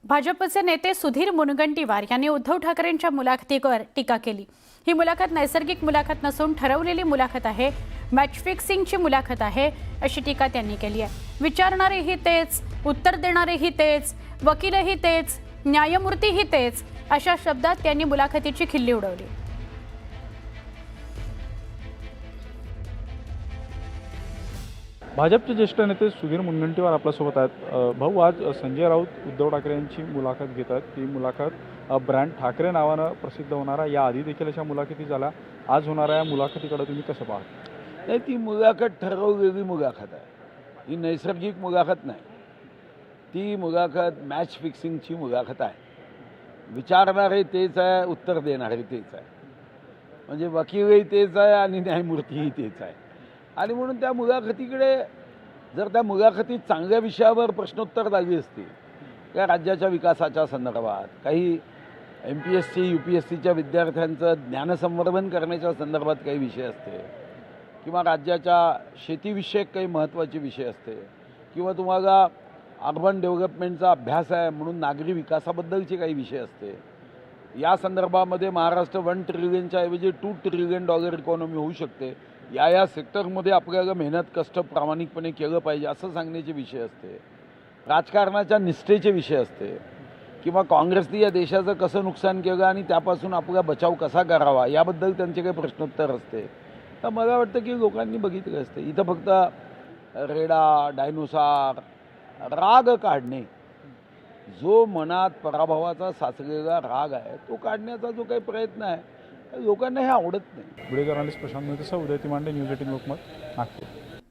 भाजपचे नेते सुधीर मुनगंटीवार यांनी उद्धव ठाकरेंच्या मुलाखतीवर टीका केली। ही मुलाखत नैसर्गिक मुलाखत नसून ठरवलेली मुलाखत आहे, मॅच फिक्सिंगची मुलाखत आहे अशी टीका त्यांनी केली आहे। विचारणारेही तेच, उत्तर देणारेही तेच, वकीलही तेच, न्यायमूर्तीही तेच अशा शब्दात त्यांनी मुलाखतीची खिल्ली उडवली। भाजपचे ज्येष्ठ नेते सुधीर मुनगंटीवार आपल्यासोबत आहेत। भाऊ, आज संजय राऊत उद्धव ठाकरे यांची मुलाखत घेतात। ती मुलाखत ब्रँड ठाकरे नावानं प्रसिद्ध होणारा या आधी देखील अशा मुलाखती झाल्या। आज होणाऱ्या या मुलाखतीकडे तुम्ही कसं पाहता? नाही, ती मुलाखत ठरवलेली मुलाखत आहे, ही नैसर्गिक मुलाखत नाही। ती मुलाखत मॅच फिक्सिंगची मुलाखत आहे। विचारणारे तेच आहे, उत्तर देणारे तेच आहे, म्हणजे वकीलही तेच आहे आणि न्यायमूर्तीही तेच आहे। आणि म्हणून त्या मुलाखतीकडे जर त्या मुलाखतीत चांगल्या विषयावर प्रश्नोत्तर लागली असती, त्या राज्याच्या विकासाच्या संदर्भात, काही MPSC UPSCच्या विद्यार्थ्यांचं ज्ञानसंवर्धन करण्याच्या संदर्भात काही विषय असते, किंवा राज्याच्या शेतीविषयक काही महत्त्वाचे विषय असते, किंवा तुम्हाला अर्बन डेव्हलपमेंटचा अभ्यास आहे म्हणून नागरी विकासाबद्दलचे काही विषय असते, या संदर्भामध्ये महाराष्ट्र 1 ट्रिलियनच्या ऐवजी $2 ट्रिलियन इकॉनॉमी होऊ शकते, या सेक्टरमध्ये आपल्याला मेहनत कष्ट प्रामाणिकपणे केलं पाहिजे असं सांगण्याचे विषय असते, राजकारणाच्या निष्ठेचे विषय असते, किंवा काँग्रेसने या देशाचं कसं नुकसान केलं आणि त्यापासून आपला बचाव कसा करावा याबद्दल त्यांचे काही प्रश्नोत्तर असते। तर मला वाटतं की लोकांनी बघितलं असते, इथं फक्त रेडा डायनोसॉर राग काढणे, जो मनात पराभवाचा साचलेला राग आहे तो काढण्याचा जो काही प्रयत्न आहे लोकांना हे आवडत नाही। व्हिडिओ जर्नलिस्ट प्रशांत मेहता, उदय तिमांडे, न्यूज 18 लोकमत, नागपूर।